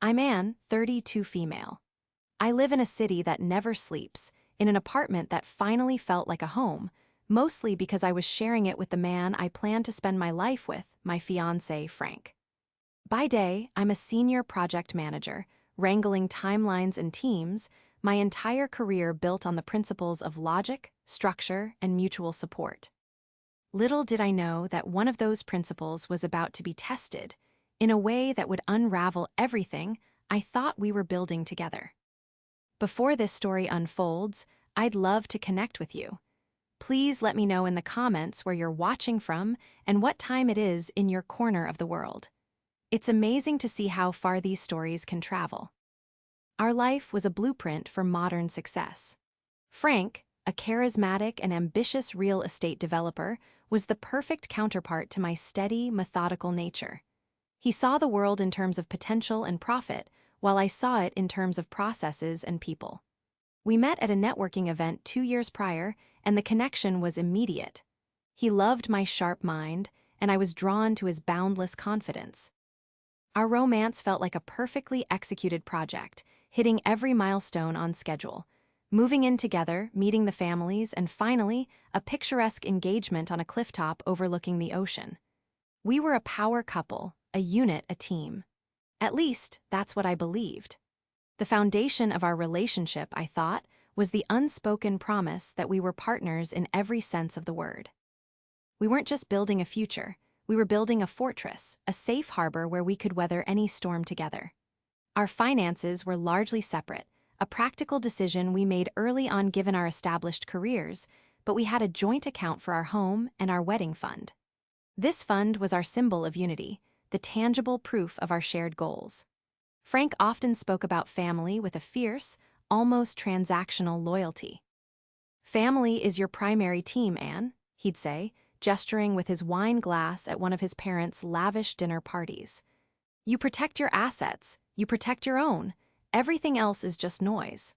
I'm Anne, 32 female. I live in a city that never sleeps, in an apartment that finally felt like a home, mostly because I was sharing it with the man I plan to spend my life with, my fiancé, Frank. By day, I'm a senior project manager, wrangling timelines and teams, my entire career built on the principles of logic, structure, and mutual support. Little did I know that one of those principles was about to be tested, in a way that would unravel everything I thought we were building together. Before this story unfolds, I'd love to connect with you. Please let me know in the comments where you're watching from and what time it is in your corner of the world. It's amazing to see how far these stories can travel. Our life was a blueprint for modern success. Frank, a charismatic and ambitious real estate developer, was the perfect counterpart to my steady, methodical nature. He saw the world in terms of potential and profit, while I saw it in terms of processes and people. We met at a networking event 2 years prior, and the connection was immediate. He loved my sharp mind, and I was drawn to his boundless confidence. Our romance felt like a perfectly executed project, hitting every milestone on schedule. Moving in together, meeting the families, and finally, a picturesque engagement on a clifftop overlooking the ocean. We were a power couple, a unit, a team. At least, that's what I believed. The foundation of our relationship, I thought, was the unspoken promise that we were partners in every sense of the word. We weren't just building a future, we were building a fortress, a safe harbor where we could weather any storm together. Our finances were largely separate, a practical decision we made early on given our established careers, but we had a joint account for our home and our wedding fund. This fund was our symbol of unity, the tangible proof of our shared goals. Frank often spoke about family with a fierce, almost transactional loyalty. "Family is your primary team, Anne," he'd say, gesturing with his wine glass at one of his parents' lavish dinner parties. "You protect your assets, you protect your own. Everything else is just noise."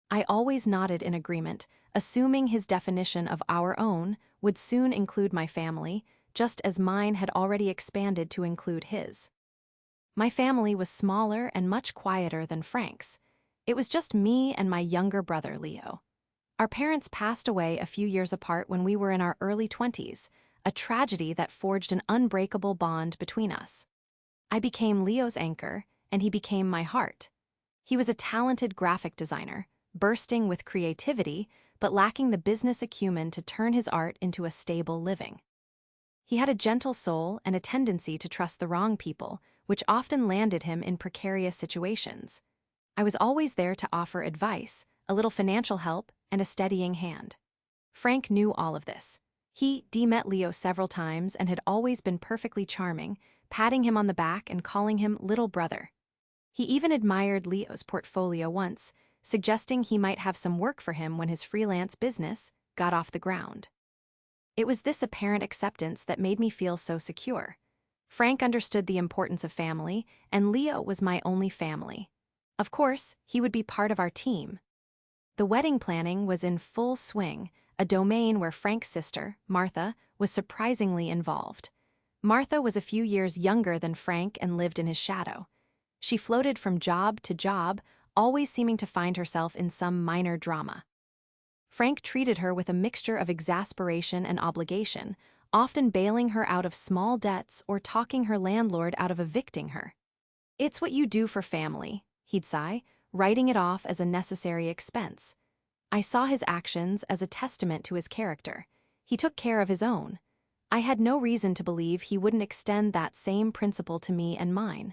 I always nodded in agreement, assuming his definition of our own would soon include my family, just as mine had already expanded to include his. My family was smaller and much quieter than Frank's. It was just me and my younger brother, Leo. Our parents passed away a few years apart when we were in our early 20s, a tragedy that forged an unbreakable bond between us. I became Leo's anchor, and he became my heart. He was a talented graphic designer, bursting with creativity, but lacking the business acumen to turn his art into a stable living. He had a gentle soul and a tendency to trust the wrong people, which often landed him in precarious situations. I was always there to offer advice, a little financial help, and a steadying hand. Frank knew all of this. He met Leo several times and had always been perfectly charming, patting him on the back and calling him little brother. He even admired Leo's portfolio once, suggesting he might have some work for him when his freelance business got off the ground. It was this apparent acceptance that made me feel so secure. Frank understood the importance of family, and Leo was my only family. Of course, he would be part of our team. The wedding planning was in full swing, a domain where Frank's sister, Martha, was surprisingly involved. Martha was a few years younger than Frank and lived in his shadow. She floated from job to job, always seeming to find herself in some minor drama. Frank treated her with a mixture of exasperation and obligation, often bailing her out of small debts or talking her landlord out of evicting her. "It's what you do for family," he'd sigh, writing it off as a necessary expense. I saw his actions as a testament to his character. He took care of his own. I had no reason to believe he wouldn't extend that same principle to me and mine.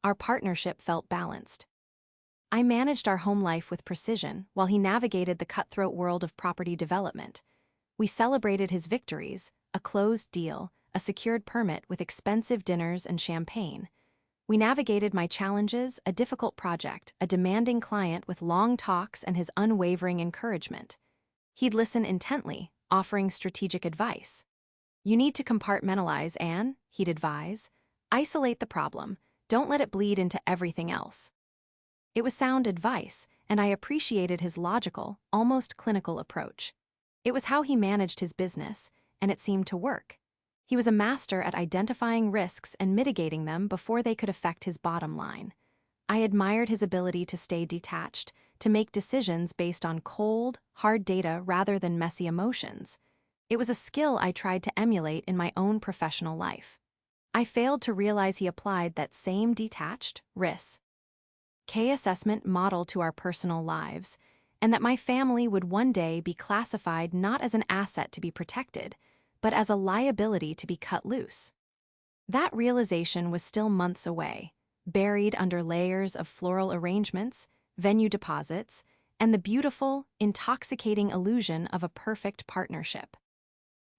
Our partnership felt balanced. I managed our home life with precision, while he navigated the cutthroat world of property development. We celebrated his victories, a closed deal, a secured permit with expensive dinners and champagne. We navigated my challenges, a difficult project, a demanding client with long talks and his unwavering encouragement. He'd listen intently, offering strategic advice. "You need to compartmentalize, Anne," he'd advise. "Isolate the problem. Don't let it bleed into everything else." It was sound advice, and I appreciated his logical, almost clinical approach. It was how he managed his business, and it seemed to work. He was a master at identifying risks and mitigating them before they could affect his bottom line. I admired his ability to stay detached, to make decisions based on cold, hard data rather than messy emotions. It was a skill I tried to emulate in my own professional life. I failed to realize he applied that same detached, risk-K assessment model to our personal lives, and that my family would one day be classified not as an asset to be protected, but as a liability to be cut loose. That realization was still months away, buried under layers of floral arrangements, venue deposits, and the beautiful, intoxicating illusion of a perfect partnership.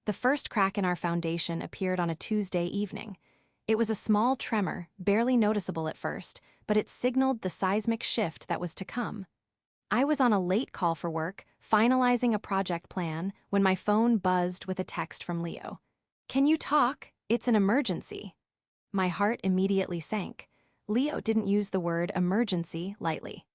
The first crack in our foundation appeared on a Tuesday evening. It was a small tremor, barely noticeable at first, but it signaled the seismic shift that was to come. I was on a late call for work, finalizing a project plan, when my phone buzzed with a text from Leo. "Can you talk? It's an emergency." My heart immediately sank. Leo didn't use the word emergency lightly.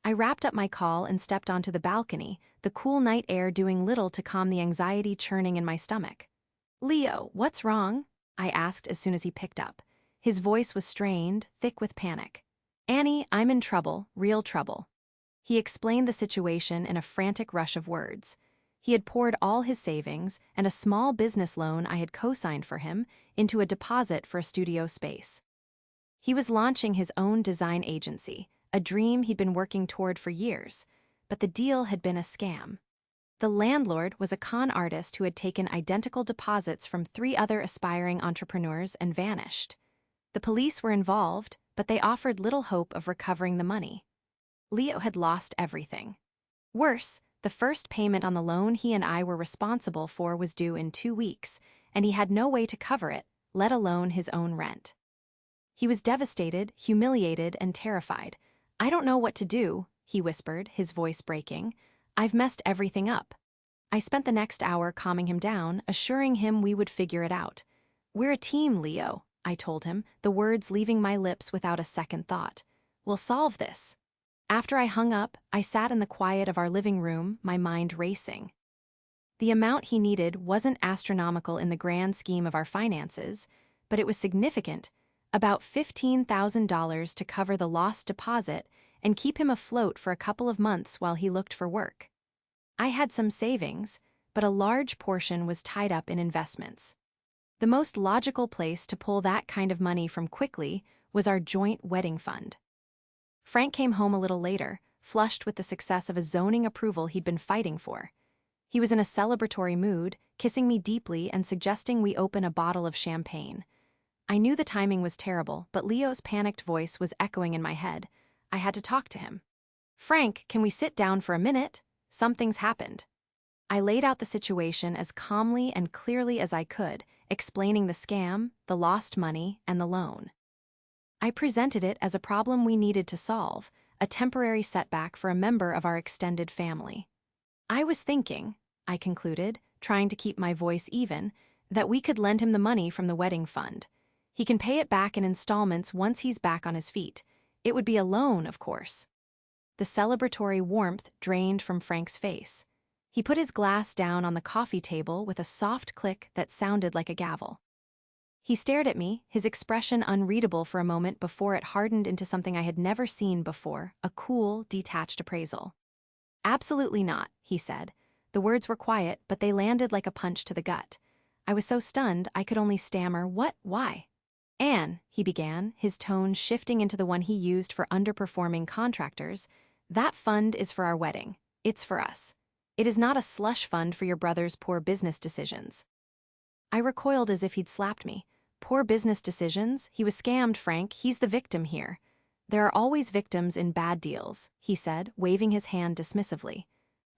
I wrapped up my call and stepped onto the balcony, the cool night air doing little to calm the anxiety churning in my stomach. "Leo, what's wrong?" I asked as soon as he picked up. His voice was strained, thick with panic. "Annie, I'm in trouble, real trouble." He explained the situation in a frantic rush of words. He had poured all his savings and a small business loan I had co-signed for him into a deposit for a studio space. He was launching his own design agency, a dream he'd been working toward for years, but the deal had been a scam. The landlord was a con artist who had taken identical deposits from 3 other aspiring entrepreneurs and vanished. The police were involved, but they offered little hope of recovering the money. Leo had lost everything. Worse, the first payment on the loan he and I were responsible for was due in 2 weeks, and he had no way to cover it, let alone his own rent. He was devastated, humiliated, and terrified. "I don't know what to do," he whispered, his voice breaking. "I've messed everything up." I spent the next hour calming him down, assuring him we would figure it out. "We're a team, Leo," I told him, the words leaving my lips without a second thought. "We'll solve this." After I hung up, I sat in the quiet of our living room, my mind racing. The amount he needed wasn't astronomical in the grand scheme of our finances, but it was significant, about $15,000 to cover the lost deposit and keep him afloat for a couple of months while he looked for work. I had some savings, but a large portion was tied up in investments. The most logical place to pull that kind of money from quickly was our joint wedding fund. Frank came home a little later, flushed with the success of a zoning approval he'd been fighting for. He was in a celebratory mood, kissing me deeply and suggesting we open a bottle of champagne. I knew the timing was terrible, but Leo's panicked voice was echoing in my head. I had to talk to him. "Frank, can we sit down for a minute? Something's happened." I laid out the situation as calmly and clearly as I could, explaining the scam, the lost money, and the loan. I presented it as a problem we needed to solve, a temporary setback for a member of our extended family. "I was thinking," I concluded, trying to keep my voice even, "that we could lend him the money from the wedding fund. He can pay it back in installments once he's back on his feet. It would be a loan, of course." The celebratory warmth drained from Frank's face. He put his glass down on the coffee table with a soft click that sounded like a gavel. He stared at me, his expression unreadable for a moment before it hardened into something I had never seen before, a cool, detached appraisal. "Absolutely not," he said. The words were quiet, but they landed like a punch to the gut. I was so stunned I could only stammer, "What? Why?" "Anne," he began, his tone shifting into the one he used for underperforming contractors, "that fund is for our wedding. It's for us. It is not a slush fund for your brother's poor business decisions." I recoiled as if he'd slapped me. "Poor business decisions? He was scammed, Frank. He's the victim here." "There are always victims in bad deals," he said, waving his hand dismissively.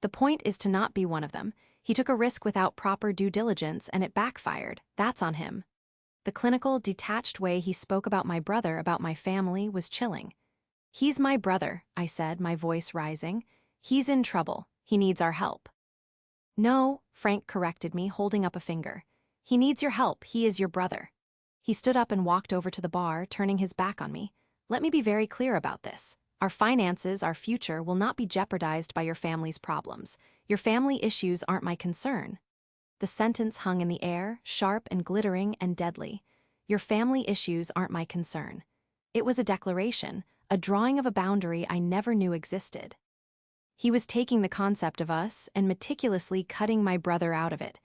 "The point is to not be one of them. He took a risk without proper due diligence and it backfired. That's on him." The clinical, detached way he spoke about my brother, about my family, was chilling. "He's my brother," I said, my voice rising. "He's in trouble. He needs our help." "No," Frank corrected me, holding up a finger. "He needs your help. He is your brother." He stood up and walked over to the bar, turning his back on me. "Let me be very clear about this. Our finances, our future, will not be jeopardized by your family's problems. Your family issues aren't my concern." The sentence hung in the air, sharp and glittering and deadly. Your family issues aren't my concern. It was a declaration, a drawing of a boundary I never knew existed. He was taking the concept of us and meticulously cutting my brother out of it.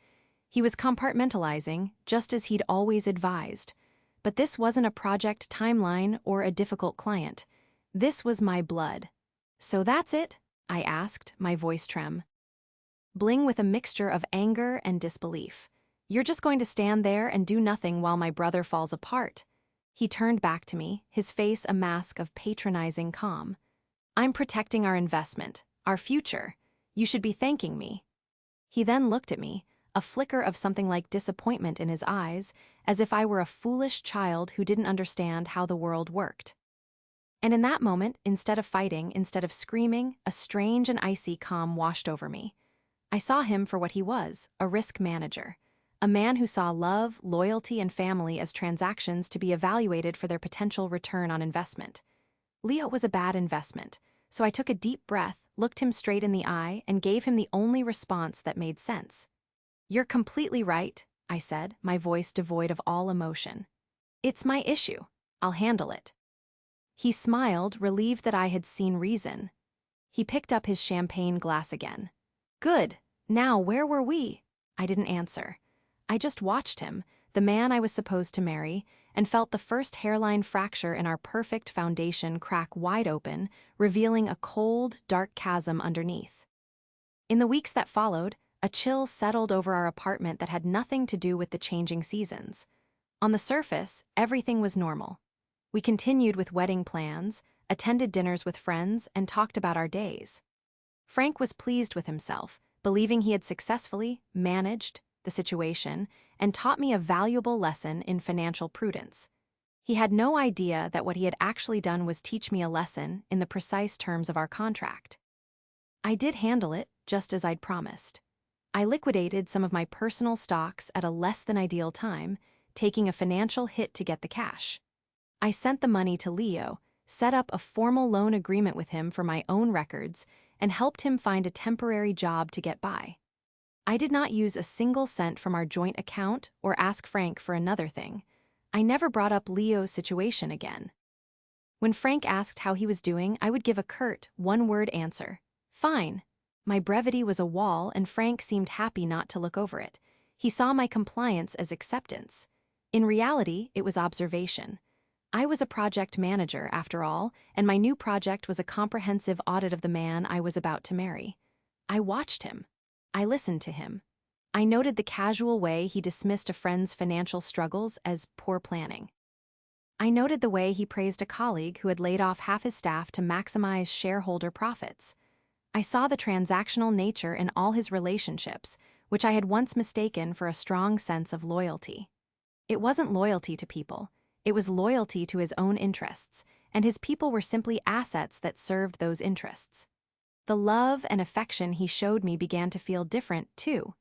He was compartmentalizing, just as he'd always advised. But this wasn't a project timeline or a difficult client. This was my blood. "So that's it?" I asked, my voice trem. Bling with a mixture of anger and disbelief. "You're just going to stand there and do nothing while my brother falls apart?" He turned back to me, his face a mask of patronizing calm. "I'm protecting our investment, our future. You should be thanking me." He then looked at me, a flicker of something like disappointment in his eyes, as if I were a foolish child who didn't understand how the world worked. And in that moment, instead of fighting, instead of screaming, a strange and icy calm washed over me. I saw him for what he was, a risk manager. A man who saw love, loyalty, and family as transactions to be evaluated for their potential return on investment. Leo was a bad investment, so I took a deep breath, looked him straight in the eye, and gave him the only response that made sense. "You're completely right," I said, my voice devoid of all emotion. "It's my issue. I'll handle it." He smiled, relieved that I had seen reason. He picked up his champagne glass again. "Good. Now, where were we?" I didn't answer. I just watched him, the man I was supposed to marry, and felt the first hairline fracture in our perfect foundation crack wide open, revealing a cold, dark chasm underneath. In the weeks that followed, a chill settled over our apartment that had nothing to do with the changing seasons. On the surface, everything was normal. We continued with wedding plans, attended dinners with friends, and talked about our days. Frank was pleased with himself, believing he had successfully managed the situation and taught me a valuable lesson in financial prudence. He had no idea that what he had actually done was teach me a lesson in the precise terms of our contract. I did handle it, just as I'd promised. I liquidated some of my personal stocks at a less than ideal time, taking a financial hit to get the cash. I sent the money to Leo, set up a formal loan agreement with him for my own records, and helped him find a temporary job to get by. I did not use a single cent from our joint account or ask Frank for another thing. I never brought up Leo's situation again. When Frank asked how he was doing, I would give a curt, one-word answer. "Fine." My brevity was a wall, and Frank seemed happy not to look over it. He saw my compliance as acceptance. In reality, it was observation. I was a project manager, after all, and my new project was a comprehensive audit of the man I was about to marry. I watched him. I listened to him. I noted the casual way he dismissed a friend's financial struggles as poor planning. I noted the way he praised a colleague who had laid off half his staff to maximize shareholder profits. I saw the transactional nature in all his relationships, which I had once mistaken for a strong sense of loyalty. It wasn't loyalty to people. It was loyalty to his own interests, and his people were simply assets that served those interests. The love and affection he showed me began to feel different, too.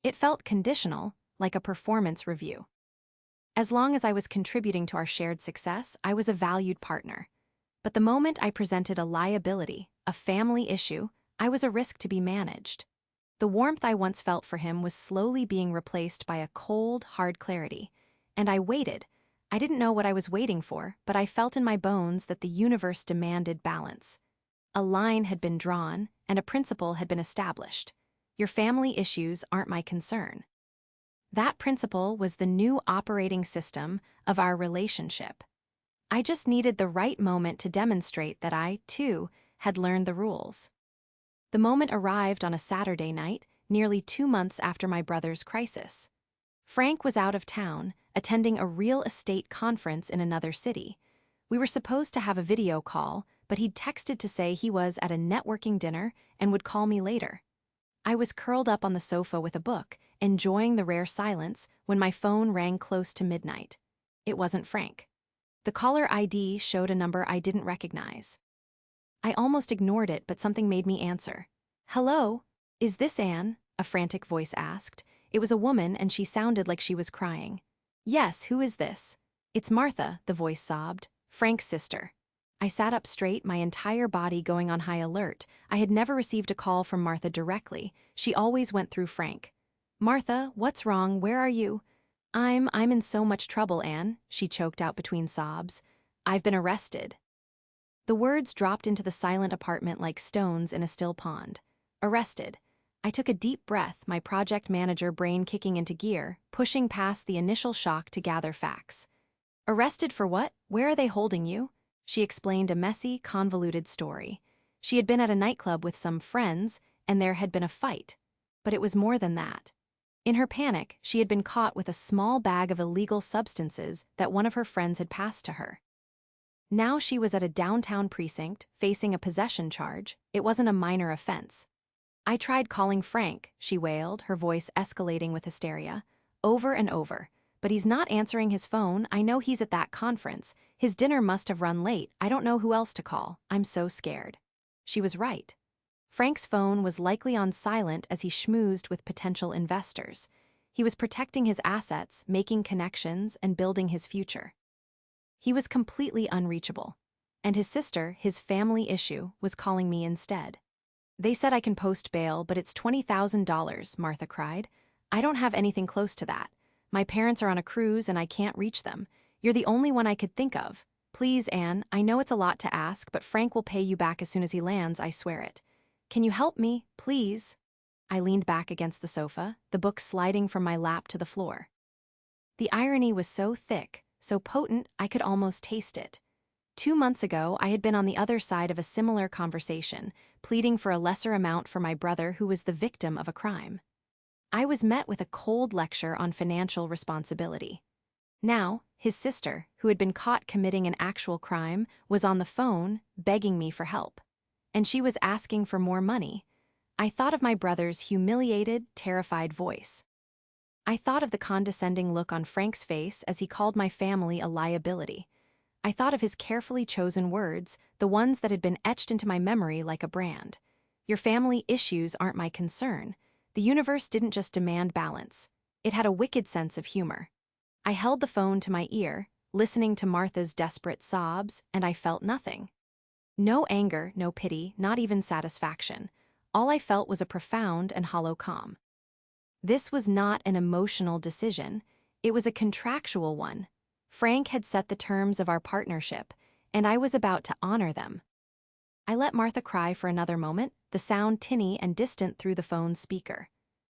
It felt conditional, like a performance review. As long as I was contributing to our shared success, I was a valued partner. But the moment I presented a liability, a family issue, I was a risk to be managed. The warmth I once felt for him was slowly being replaced by a cold, hard clarity. And I waited. I didn't know what I was waiting for, but I felt in my bones that the universe demanded balance. A line had been drawn, and a principle had been established. Your family issues aren't my concern. That principle was the new operating system of our relationship. I just needed the right moment to demonstrate that I, too, had learned the rules. The moment arrived on a Saturday night, nearly 2 months after my brother's crisis. Frank was out of town, attending a real estate conference in another city. We were supposed to have a video call, but he'd texted to say he was at a networking dinner and would call me later. I was curled up on the sofa with a book, enjoying the rare silence, when my phone rang close to midnight. It wasn't Frank. The caller ID showed a number I didn't recognize. I almost ignored it, but something made me answer. "Hello? Is this Anne?" a frantic voice asked. It was a woman, and she sounded like she was crying. "Yes, who is this?" "It's Martha," the voice sobbed. "Frank's sister." I sat up straight, my entire body going on high alert. I had never received a call from Martha directly. She always went through Frank. "Martha, what's wrong? Where are you?" I'm in so much trouble, Anne," she choked out between sobs. "I've been arrested." The words dropped into the silent apartment like stones in a still pond. Arrested. I took a deep breath, my project manager brain kicking into gear, pushing past the initial shock to gather facts. Arrested for what? Where are they holding you? She explained a messy, convoluted story. She had been at a nightclub with some friends, and there had been a fight. But it was more than that. In her panic, she had been caught with a small bag of illegal substances that one of her friends had passed to her. Now she was at a downtown precinct, facing a possession charge. It wasn't a minor offense. I tried calling Frank, she wailed, her voice escalating with hysteria. Over and over. But he's not answering his phone. I know he's at that conference. His dinner must have run late. I don't know who else to call. I'm so scared. She was right. Frank's phone was likely on silent as he schmoozed with potential investors. He was protecting his assets, making connections, and building his future. He was completely unreachable. And his sister, his family issue, was calling me instead. They said I can post bail, but it's $20,000, Martha cried. I don't have anything close to that. My parents are on a cruise and I can't reach them. You're the only one I could think of. Please, Anne, I know it's a lot to ask, but Frank will pay you back as soon as he lands, I swear it. Can you help me, please? I leaned back against the sofa, the book sliding from my lap to the floor. The irony was so thick, so potent, I could almost taste it. 2 months ago, I had been on the other side of a similar conversation, pleading for a lesser amount for my brother who was the victim of a crime. I was met with a cold lecture on financial responsibility. Now, his sister, who had been caught committing an actual crime, was on the phone, begging me for help. And she was asking for more money. I thought of my brother's humiliated, terrified voice. I thought of the condescending look on Frank's face as he called my family a liability. I thought of his carefully chosen words, the ones that had been etched into my memory like a brand. Your family issues aren't my concern. The universe didn't just demand balance. It had a wicked sense of humor. I held the phone to my ear, listening to Martha's desperate sobs, and I felt nothing. No anger, no pity, not even satisfaction. All I felt was a profound and hollow calm. This was not an emotional decision. It was a contractual one. Frank had set the terms of our partnership, and I was about to honor them. I let Martha cry for another moment, the sound tinny and distant through the phone's speaker.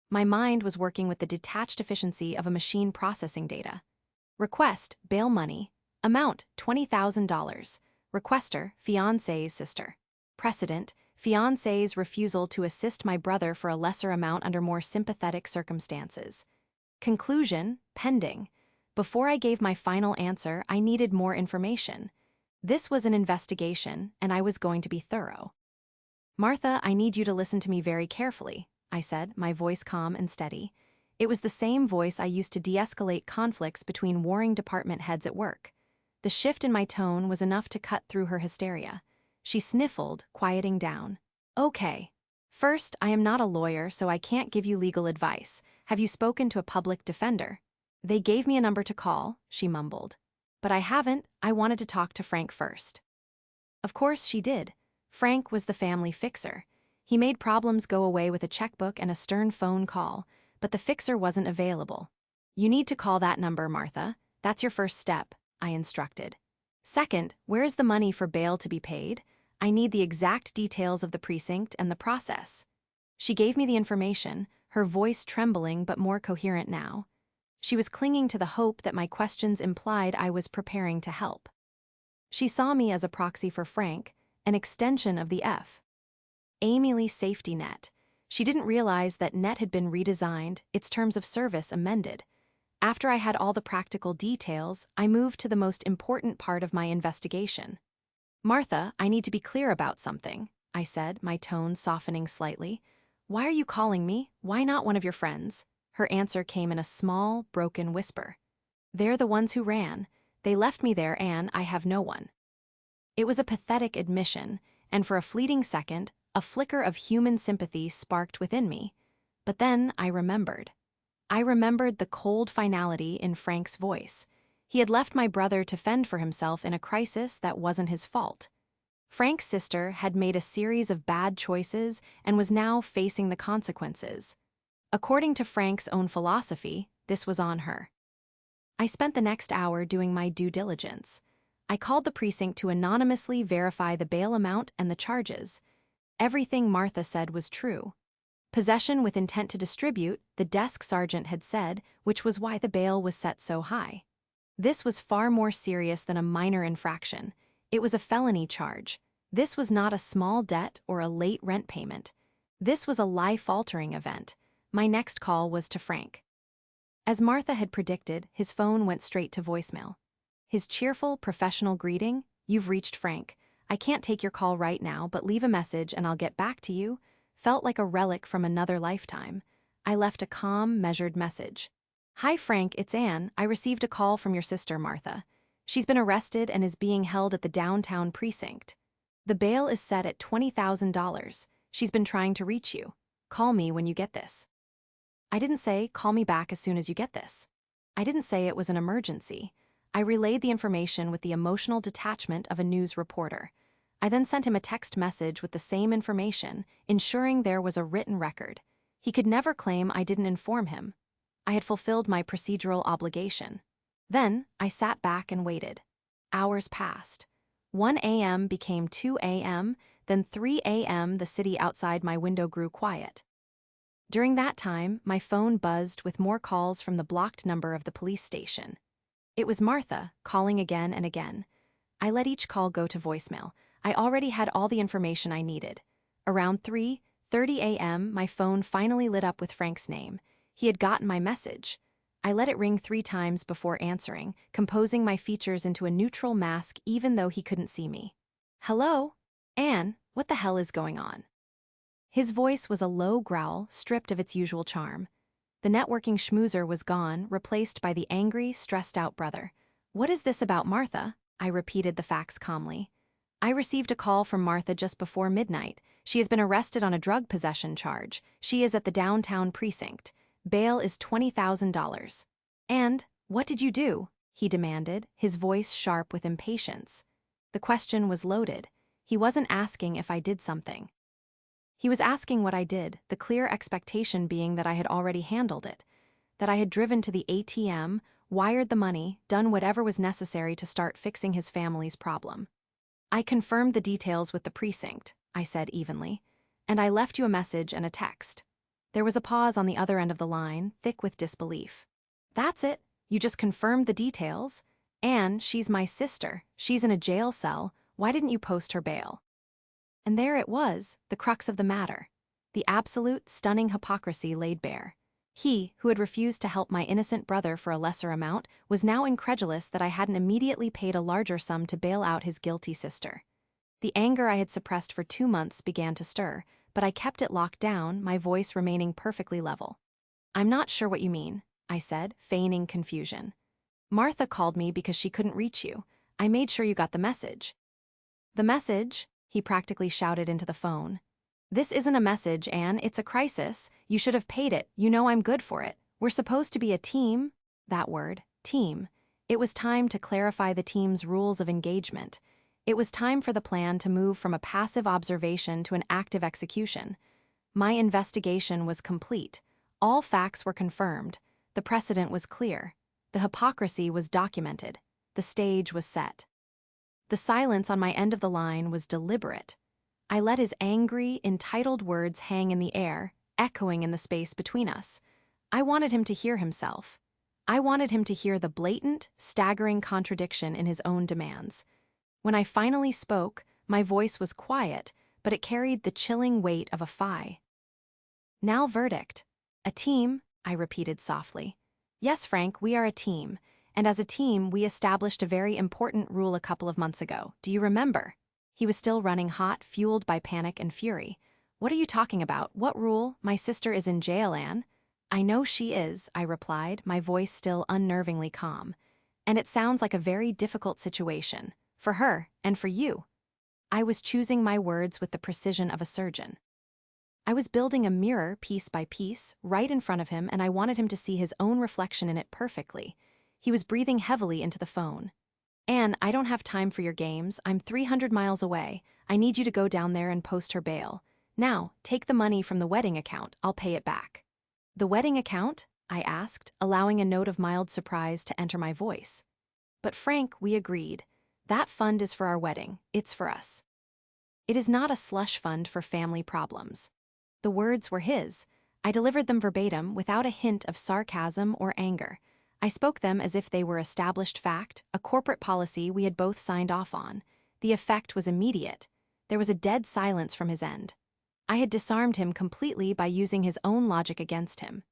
My mind was working with the detached efficiency of a machine processing data. Request, bail money. Amount, $20,000. Requester, fiancé's sister. Precedent, fiancé's refusal to assist my brother for a lesser amount under more sympathetic circumstances. Conclusion, pending. Before I gave my final answer, I needed more information. This was an investigation, and I was going to be thorough. Martha, I need you to listen to me very carefully, I said, my voice calm and steady. It was the same voice I used to de-escalate conflicts between warring department heads at work. The shift in my tone was enough to cut through her hysteria. She sniffled, quieting down. Okay. First, I am not a lawyer, so I can't give you legal advice. Have you spoken to a public defender? They gave me a number to call, she mumbled. But I haven't. I wanted to talk to Frank first. Of course she did. Frank was the family fixer. He made problems go away with a checkbook and a stern phone call, but the fixer wasn't available. You need to call that number, Martha. That's your first step, I instructed. Second, where's the money for bail to be paid? I need the exact details of the precinct and the process. She gave me the information, her voice trembling but more coherent now. She was clinging to the hope that my questions implied I was preparing to help. She saw me as a proxy for Frank, an extension of the F. Amy Lee safety net. She didn't realize that net had been redesigned, its terms of service amended. After I had all the practical details, I moved to the most important part of my investigation. Martha, I need to be clear about something, I said, my tone softening slightly. Why are you calling me? Why not one of your friends? Her answer came in a small, broken whisper. They're the ones who ran. They left me there, Anne. I have no one. It was a pathetic admission, and for a fleeting second, a flicker of human sympathy sparked within me. But then I remembered. I remembered the cold finality in Frank's voice. He had left my brother to fend for himself in a crisis that wasn't his fault. Frank's sister had made a series of bad choices and was now facing the consequences. According to Frank's own philosophy, this was on her. I spent the next hour doing my due diligence. I called the precinct to anonymously verify the bail amount and the charges. Everything Martha said was true. Possession with intent to distribute, the desk sergeant had said, which was why the bail was set so high. This was far more serious than a minor infraction. It was a felony charge. This was not a small debt or a late rent payment. This was a life-altering event. My next call was to Frank. As Martha had predicted, his phone went straight to voicemail. His cheerful, professional greeting, "You've reached Frank. I can't take your call right now, but leave a message and I'll get back to you," felt like a relic from another lifetime. I left a calm, measured message. "Hi Frank, it's Anne. I received a call from your sister, Martha. She's been arrested and is being held at the downtown precinct. The bail is set at $20,000. She's been trying to reach you. Call me when you get this." I didn't say, "Call me back as soon as you get this." I didn't say it was an emergency. I relayed the information with the emotional detachment of a news reporter. I then sent him a text message with the same information, ensuring there was a written record. He could never claim I didn't inform him. I had fulfilled my procedural obligation. Then, I sat back and waited. Hours passed. 1 a.m. became 2 a.m., then 3 a.m. The city outside my window grew quiet. During that time, my phone buzzed with more calls from the blocked number of the police station. It was Martha, calling again and again. I let each call go to voicemail. I already had all the information I needed. Around 3:30 a.m., my phone finally lit up with Frank's name. He had gotten my message. I let it ring 3 times before answering, composing my features into a neutral mask even though he couldn't see me. "Hello? Anne, what the hell is going on?" His voice was a low growl, stripped of its usual charm. The networking schmoozer was gone, replaced by the angry, stressed-out brother. "What is this about Martha?" I repeated the facts calmly. "I received a call from Martha just before midnight. She has been arrested on a drug possession charge. She is at the downtown precinct. Bail is $20,000. "And, what did you do?" he demanded, his voice sharp with impatience. The question was loaded. He wasn't asking if I did something. He was asking what I did, the clear expectation being that I had already handled it, that I had driven to the ATM, wired the money, done whatever was necessary to start fixing his family's problem. "I confirmed the details with the precinct," I said evenly, "and I left you a message and a text." There was a pause on the other end of the line, thick with disbelief. "That's it? You just confirmed the details? Anne, she's my sister. She's in a jail cell. Why didn't you post her bail?" And there it was, the crux of the matter. The absolute, stunning hypocrisy laid bare. He, who had refused to help my innocent brother for a lesser amount, was now incredulous that I hadn't immediately paid a larger sum to bail out his guilty sister. The anger I had suppressed for 2 months began to stir, but I kept it locked down, my voice remaining perfectly level. "I'm not sure what you mean," I said, feigning confusion. "Martha called me because she couldn't reach you. I made sure you got the message." "The message?" he practically shouted into the phone. "This isn't a message, Anne, it's a crisis. You should have paid it. You know I'm good for it. We're supposed to be a team." That word, team. It was time to clarify the team's rules of engagement. It was time for the plan to move from a passive observation to an active execution. My investigation was complete. All facts were confirmed. The precedent was clear. The hypocrisy was documented. The stage was set. The silence on my end of the line was deliberate. I let his angry, entitled words hang in the air, echoing in the space between us. I wanted him to hear himself. I wanted him to hear the blatant, staggering contradiction in his own demands. When I finally spoke, my voice was quiet, but it carried the chilling weight of a phi. "Now verdict. A team," I repeated softly. "Yes, Frank, we are a team. And as a team, we established a very important rule a couple of months ago. Do you remember?" He was still running hot, fueled by panic and fury. "What are you talking about? What rule? My sister is in jail, Anne." "I know she is," I replied, my voice still unnervingly calm. "And it sounds like a very difficult situation. For her, and for you." I was choosing my words with the precision of a surgeon. I was building a mirror piece by piece, right in front of him, and I wanted him to see his own reflection in it perfectly. He was breathing heavily into the phone. "Anne, I don't have time for your games. I'm 300 miles away. I need you to go down there and post her bail. Now, take the money from the wedding account. I'll pay it back." "The wedding account?" I asked, allowing a note of mild surprise to enter my voice. "But Frank, we agreed. That fund is for our wedding. It's for us. It is not a slush fund for family problems. The words were his. I delivered them verbatim without a hint of sarcasm or anger. I spoke them as if they were established fact, a corporate policy we had both signed off on. The effect was immediate. There was a dead silence from his end. I had disarmed him completely by using his own logic against him.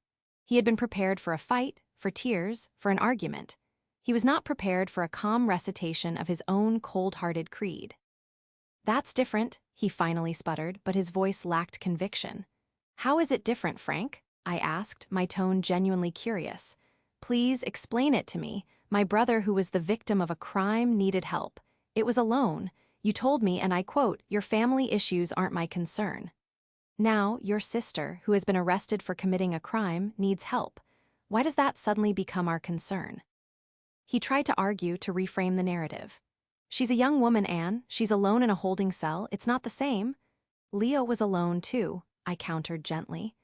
He had been prepared for a fight, for tears, for an argument. He was not prepared for a calm recitation of his own cold-hearted creed. "That's different," he finally sputtered, but his voice lacked conviction. "How is it different, Frank?" I asked, my tone genuinely curious. "Please explain it to me. My brother, who was the victim of a crime, needed help. It was a loan. You told me, and I quote, 'Your family issues aren't my concern.' Now, your sister, who has been arrested for committing a crime, needs help. Why does that suddenly become our concern?" He tried to argue, to reframe the narrative. "She's a young woman, Anne. She's alone in a holding cell. It's not the same." "Leo was alone, too," I countered gently.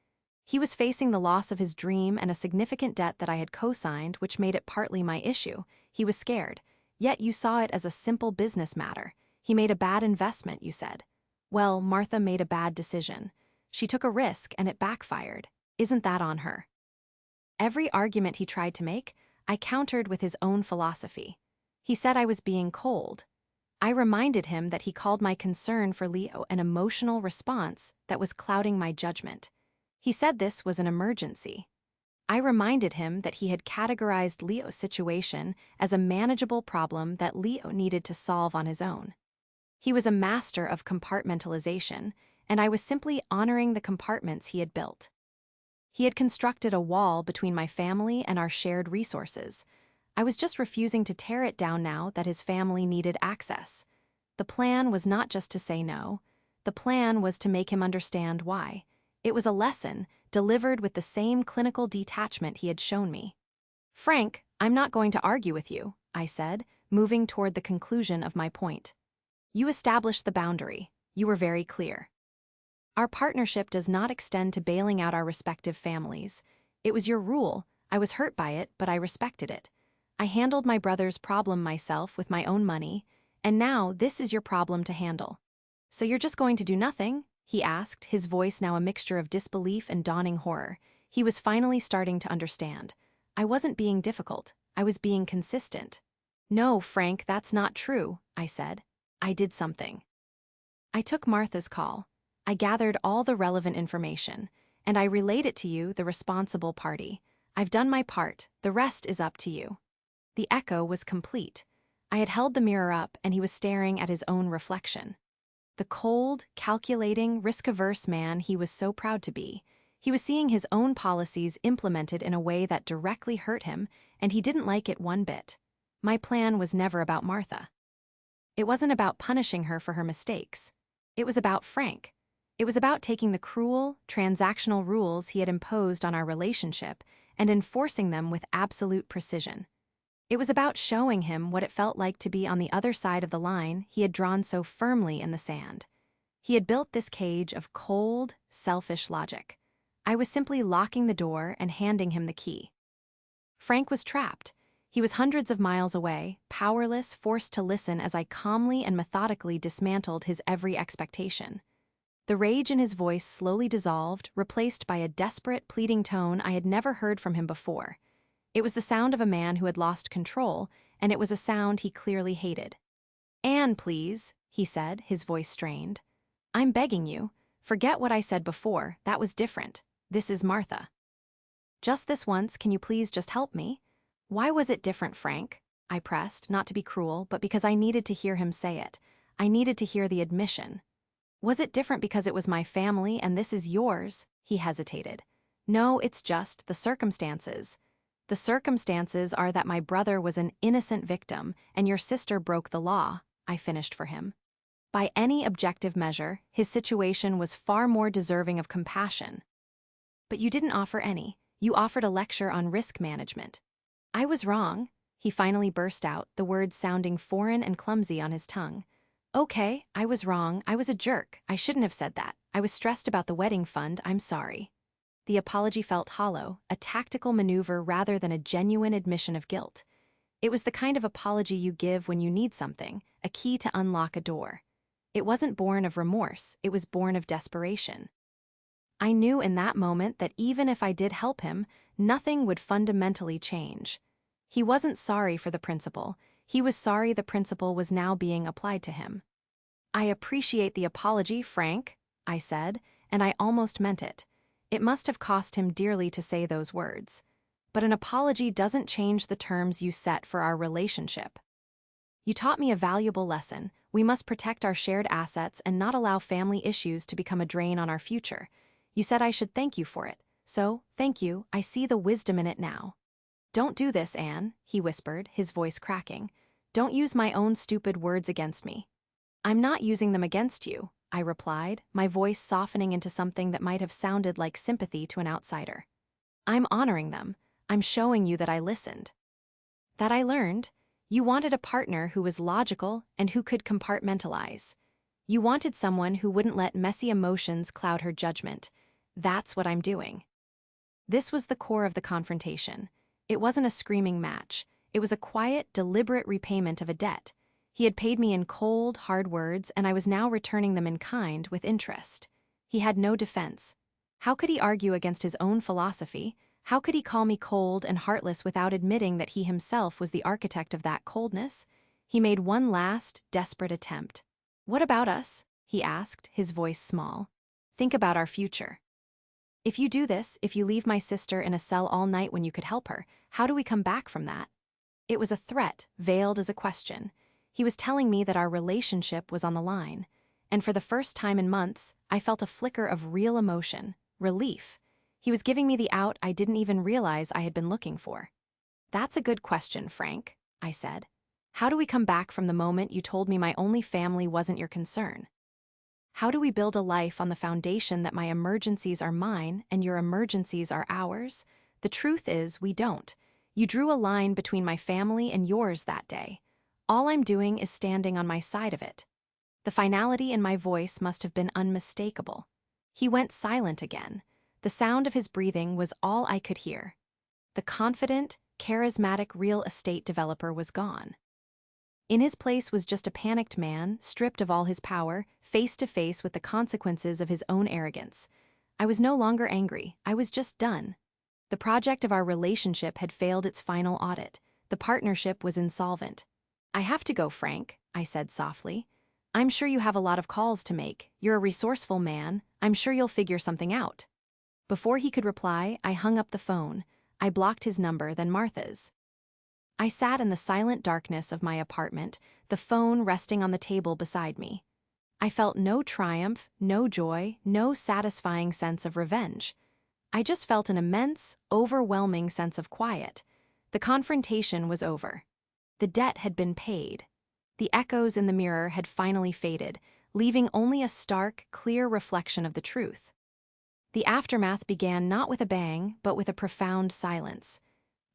"He was facing the loss of his dream and a significant debt that I had co-signed, which made it partly my issue. He was scared. Yet you saw it as a simple business matter. He made a bad investment, you said. Well, Martha made a bad decision. She took a risk and it backfired. Isn't that on her?" Every argument he tried to make, I countered with his own philosophy. He said I was being cold. I reminded him that he called my concern for Leo an emotional response that was clouding my judgment. He said this was an emergency. I reminded him that he had categorized Leo's situation as a manageable problem that Leo needed to solve on his own. He was a master of compartmentalization, and I was simply honoring the compartments he had built. He had constructed a wall between my family and our shared resources. I was just refusing to tear it down now that his family needed access. The plan was not just to say no. The plan was to make him understand why. It was a lesson, delivered with the same clinical detachment he had shown me. "Frank, I'm not going to argue with you," I said, moving toward the conclusion of my point. "You established the boundary. You were very clear. Our partnership does not extend to bailing out our respective families. It was your rule. I was hurt by it, but I respected it. I handled my brother's problem myself with my own money, and now this is your problem to handle. So you're just going to do nothing?" he asked, his voice now a mixture of disbelief and dawning horror. He was finally starting to understand. I wasn't being difficult. I was being consistent. "No, Frank, that's not true," I said. "I did something. I took Martha's call. I gathered all the relevant information, and I relayed it to you, the responsible party. I've done my part. The rest is up to you." The echo was complete. I had held the mirror up, and he was staring at his own reflection. The cold, calculating, risk-averse man he was so proud to be. He was seeing his own policies implemented in a way that directly hurt him, and he didn't like it one bit. My plan was never about Martha. It wasn't about punishing her for her mistakes. It was about Frank. It was about taking the cruel, transactional rules he had imposed on our relationship and enforcing them with absolute precision. It was about showing him what it felt like to be on the other side of the line he had drawn so firmly in the sand. He had built this cage of cold, selfish logic. I was simply locking the door and handing him the key. Frank was trapped. He was hundreds of miles away, powerless, forced to listen as I calmly and methodically dismantled his every expectation. The rage in his voice slowly dissolved, replaced by a desperate, pleading tone I had never heard from him before. It was the sound of a man who had lost control, and it was a sound he clearly hated. "Anne, please," he said, his voice strained. "I'm begging you. Forget what I said before. That was different. This is Martha. Just this once, can you please just help me?" "Why was it different, Frank?" I pressed, not to be cruel, but because I needed to hear him say it. I needed to hear the admission. "Was it different because it was my family and this is yours?" He hesitated. "No, it's just the circumstances. The circumstances are that my brother was an innocent victim and your sister broke the law," I finished for him. By any objective measure, his situation was far more deserving of compassion. "But you didn't offer any. You offered a lecture on risk management." "I was wrong," he finally burst out, the words sounding foreign and clumsy on his tongue. "Okay, I was wrong. I was a jerk. I shouldn't have said that. I was stressed about the wedding fund. I'm sorry." The apology felt hollow, a tactical maneuver rather than a genuine admission of guilt. It was the kind of apology you give when you need something, a key to unlock a door. It wasn't born of remorse, it was born of desperation. I knew in that moment that even if I did help him, nothing would fundamentally change. He wasn't sorry for the principle, he was sorry the principle was now being applied to him. "I appreciate the apology, Frank," I said, and I almost meant it. It must have cost him dearly to say those words. But an apology doesn't change the terms you set for our relationship. "You taught me a valuable lesson. We must protect our shared assets and not allow family issues to become a drain on our future. You said I should thank you for it. So, thank you, I see the wisdom in it now." "Don't do this, Anne," he whispered, his voice cracking. "Don't use my own stupid words against me." "I'm not using them against you," I replied, my voice softening into something that might have sounded like sympathy to an outsider. "I'm honoring them. I'm showing you that I listened. That I learned. You wanted a partner who was logical and who could compartmentalize. You wanted someone who wouldn't let messy emotions cloud her judgment. That's what I'm doing." This was the core of the confrontation. It wasn't a screaming match. It was a quiet, deliberate repayment of a debt. He had paid me in cold, hard words, and I was now returning them in kind, with interest. He had no defense. How could he argue against his own philosophy? How could he call me cold and heartless without admitting that he himself was the architect of that coldness? He made one last, desperate attempt. "What about us?" he asked, his voice small. "Think about our future. If you do this, if you leave my sister in a cell all night when you could help her, how do we come back from that?" It was a threat, veiled as a question. He was telling me that our relationship was on the line. And for the first time in months, I felt a flicker of real emotion, relief. He was giving me the out I didn't even realize I had been looking for. "That's a good question, Frank," I said. "How do we come back from the moment you told me my only family wasn't your concern? How do we build a life on the foundation that my emergencies are mine and your emergencies are ours? The truth is, we don't. You drew a line between my family and yours that day. All I'm doing is standing on my side of it." The finality in my voice must have been unmistakable. He went silent again. The sound of his breathing was all I could hear. The confident, charismatic real estate developer was gone. In his place was just a panicked man, stripped of all his power, face to face with the consequences of his own arrogance. I was no longer angry, I was just done. The project of our relationship had failed its final audit. The partnership was insolvent. "I have to go, Frank," I said softly. "I'm sure you have a lot of calls to make. You're a resourceful man. I'm sure you'll figure something out." Before he could reply, I hung up the phone. I blocked his number, then Martha's. I sat in the silent darkness of my apartment, the phone resting on the table beside me. I felt no triumph, no joy, no satisfying sense of revenge. I just felt an immense, overwhelming sense of quiet. The confrontation was over. The debt had been paid. The echoes in the mirror had finally faded, leaving only a stark, clear reflection of the truth. The aftermath began not with a bang, but with a profound silence.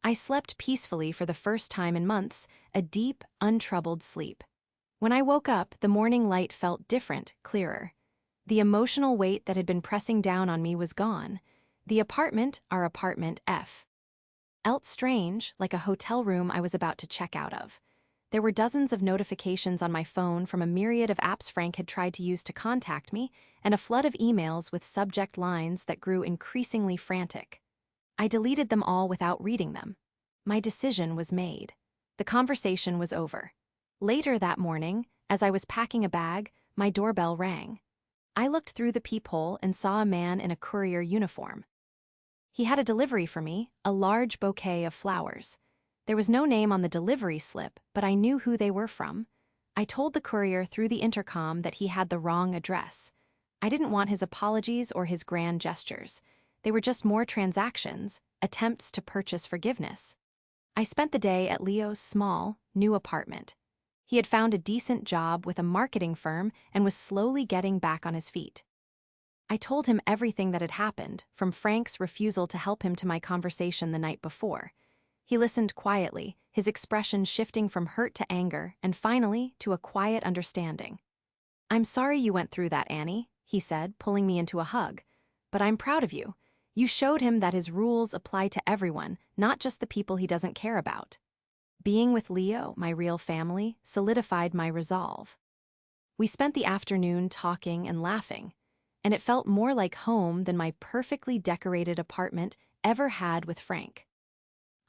I slept peacefully for the first time in months, a deep, untroubled sleep. When I woke up, the morning light felt different, clearer. The emotional weight that had been pressing down on me was gone. The apartment, our apartment F, felt strange, like a hotel room I was about to check out of. There were dozens of notifications on my phone from a myriad of apps Frank had tried to use to contact me, and a flood of emails with subject lines that grew increasingly frantic. I deleted them all without reading them. My decision was made. The conversation was over. Later that morning, as I was packing a bag, my doorbell rang. I looked through the peephole and saw a man in a courier uniform. He had a delivery for me, a large bouquet of flowers. There was no name on the delivery slip, but I knew who they were from. I told the courier through the intercom that he had the wrong address. I didn't want his apologies or his grand gestures. They were just more transactions, attempts to purchase forgiveness. I spent the day at Leo's small, new apartment. He had found a decent job with a marketing firm and was slowly getting back on his feet. I told him everything that had happened, from Frank's refusal to help him to my conversation the night before. He listened quietly, his expression shifting from hurt to anger and finally to a quiet understanding. "I'm sorry you went through that, Annie," he said, pulling me into a hug. "But I'm proud of you. You showed him that his rules apply to everyone, not just the people he doesn't care about." Being with Leo, my real family, solidified my resolve. We spent the afternoon talking and laughing, and it felt more like home than my perfectly decorated apartment ever had with Frank.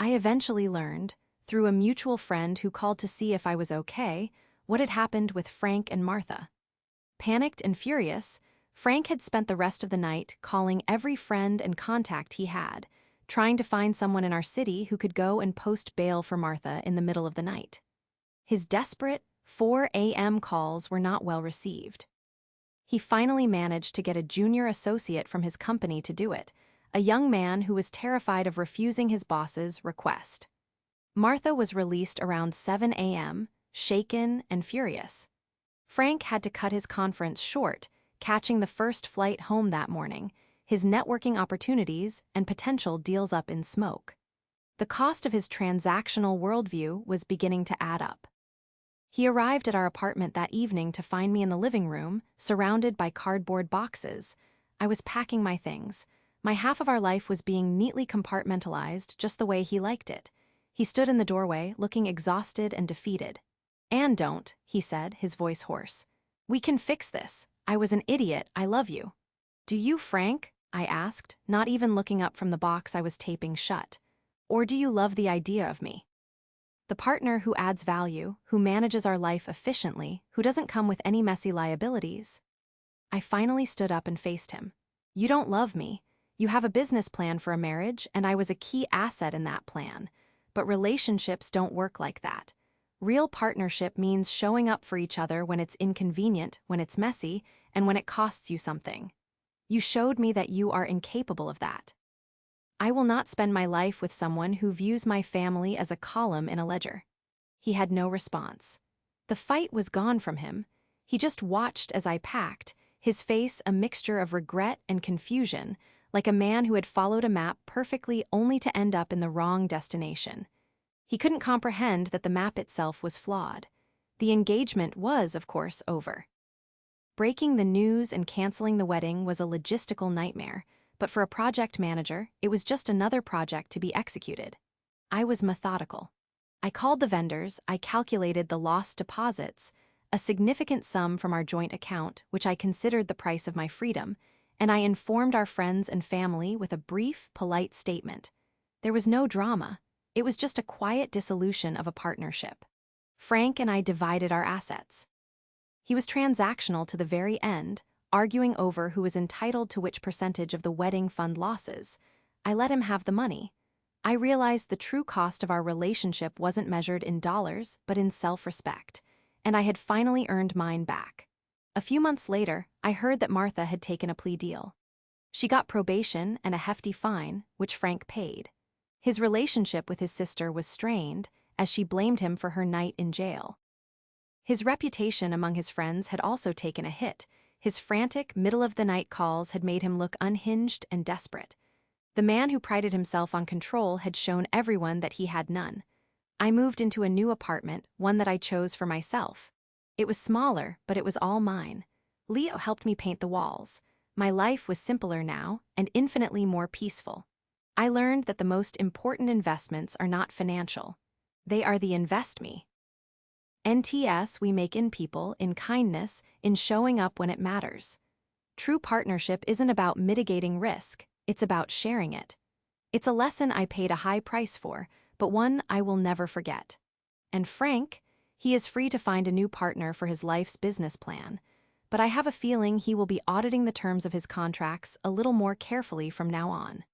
I eventually learned, through a mutual friend who called to see if I was okay, what had happened with Frank and Martha. Panicked and furious, Frank had spent the rest of the night calling every friend and contact he had, trying to find someone in our city who could go and post bail for Martha in the middle of the night. His desperate 4 a.m. calls were not well received. He finally managed to get a junior associate from his company to do it, a young man who was terrified of refusing his boss's request. Martha was released around 7 a.m., shaken and furious. Frank had to cut his conference short, catching the first flight home that morning, his networking opportunities and potential deals up in smoke. The cost of his transactional worldview was beginning to add up. He arrived at our apartment that evening to find me in the living room, surrounded by cardboard boxes. I was packing my things. My half of our life was being neatly compartmentalized just the way he liked it. He stood in the doorway, looking exhausted and defeated. "And don't," he said, his voice hoarse. "We can fix this. I was an idiot. I love you." "Do you, Frank?" I asked, not even looking up from the box I was taping shut. "Or do you love the idea of me? The partner who adds value, who manages our life efficiently, who doesn't come with any messy liabilities?" I finally stood up and faced him. "You don't love me. You have a business plan for a marriage, and I was a key asset in that plan. But relationships don't work like that. Real partnership means showing up for each other when it's inconvenient, when it's messy, and when it costs you something. You showed me that you are incapable of that. I will not spend my life with someone who views my family as a column in a ledger." He had no response. The fight was gone from him. He just watched as I packed, his face a mixture of regret and confusion, like a man who had followed a map perfectly only to end up in the wrong destination. He couldn't comprehend that the map itself was flawed. The engagement was, of course, over. Breaking the news and canceling the wedding was a logistical nightmare, but for a project manager, it was just another project to be executed. I was methodical. I called the vendors, I calculated the lost deposits, a significant sum from our joint account, which I considered the price of my freedom, and I informed our friends and family with a brief, polite statement. There was no drama. It was just a quiet dissolution of a partnership. Frank and I divided our assets. He was transactional to the very end, arguing over who was entitled to which percentage of the wedding fund losses. I let him have the money. I realized the true cost of our relationship wasn't measured in dollars, but in self-respect, and I had finally earned mine back. A few months later, I heard that Martha had taken a plea deal. She got probation and a hefty fine, which Frank paid. His relationship with his sister was strained, as she blamed him for her night in jail. His reputation among his friends had also taken a hit. His frantic, middle-of-the-night calls had made him look unhinged and desperate. The man who prided himself on control had shown everyone that he had none. I moved into a new apartment, one that I chose for myself. It was smaller, but it was all mine. Leo helped me paint the walls. My life was simpler now, and infinitely more peaceful. I learned that the most important investments are not financial. They are the invest me. NTS we make in people, in kindness, in showing up when it matters. True partnership isn't about mitigating risk, it's about sharing it. It's a lesson I paid a high price for, but one I will never forget. And Frank, he is free to find a new partner for his life's business plan, but I have a feeling he will be auditing the terms of his contracts a little more carefully from now on.